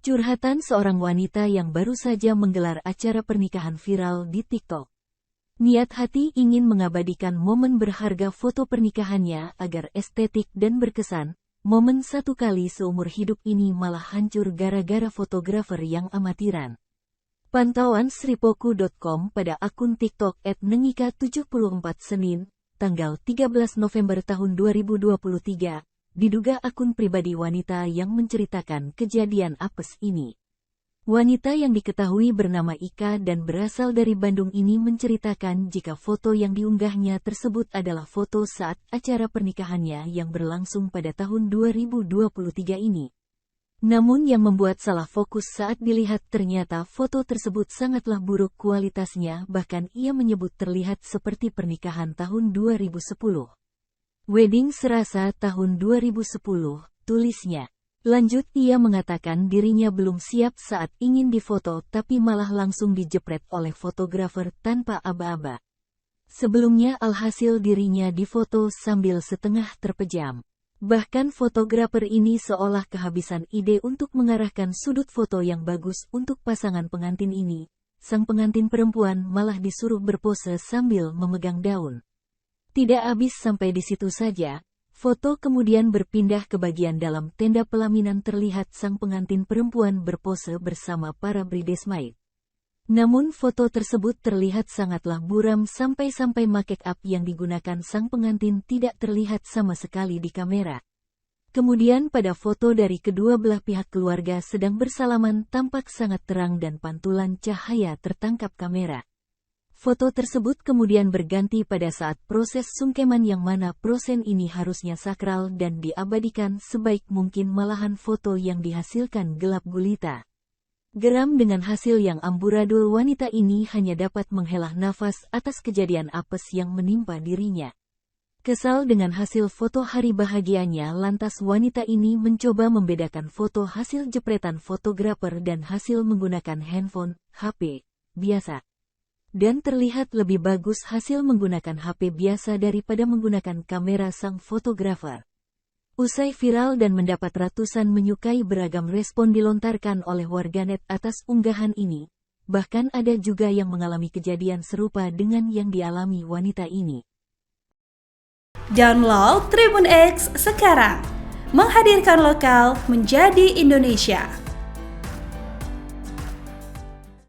Curhatan seorang wanita yang baru saja menggelar acara pernikahan viral di TikTok. Niat hati ingin mengabadikan momen berharga foto pernikahannya agar estetik dan berkesan. Momen satu kali seumur hidup ini malah hancur gara-gara fotografer yang amatiran. Pantauan sripoku.com pada akun TikTok @nengika74 Senin, tanggal 13 November tahun 2023. Diduga akun pribadi wanita yang menceritakan kejadian apes ini. Wanita yang diketahui bernama Ika dan berasal dari Bandung ini menceritakan jika foto yang diunggahnya tersebut adalah foto saat acara pernikahannya yang berlangsung pada tahun 2023 ini. Namun yang membuat salah fokus saat dilihat ternyata foto tersebut sangatlah buruk kualitasnya, bahkan ia menyebut terlihat seperti pernikahan tahun 2010. Wedding serasa tahun 2010, tulisnya. Lanjut ia mengatakan dirinya belum siap saat ingin difoto tapi malah langsung dijepret oleh fotografer tanpa aba-aba. Sebelumnya alhasil dirinya difoto sambil setengah terpejam. Bahkan fotografer ini seolah kehabisan ide untuk mengarahkan sudut foto yang bagus untuk pasangan pengantin ini. Sang pengantin perempuan malah disuruh berpose sambil memegang daun. Tidak habis sampai di situ saja, foto kemudian berpindah ke bagian dalam tenda pelaminan terlihat sang pengantin perempuan berpose bersama para bridesmaid. Namun foto tersebut terlihat sangatlah buram sampai-sampai make up yang digunakan sang pengantin tidak terlihat sama sekali di kamera. Kemudian pada foto dari kedua belah pihak keluarga sedang bersalaman tampak sangat terang dan pantulan cahaya tertangkap kamera. Foto tersebut kemudian berganti pada saat proses sungkeman yang mana proses ini harusnya sakral dan diabadikan sebaik mungkin, malahan foto yang dihasilkan gelap gulita. Geram dengan hasil yang amburadul, wanita ini hanya dapat menghela nafas atas kejadian apes yang menimpa dirinya. Kesal dengan hasil foto hari bahagianya, lantas wanita ini mencoba membedakan foto hasil jepretan fotografer dan hasil menggunakan handphone, HP, biasa. Dan terlihat lebih bagus hasil menggunakan HP biasa daripada menggunakan kamera sang fotografer. Usai viral dan mendapat ratusan menyukai, beragam respon dilontarkan oleh warganet atas unggahan ini. Bahkan ada juga yang mengalami kejadian serupa dengan yang dialami wanita ini. Download Tribun X sekarang, menghadirkan lokal menjadi Indonesia.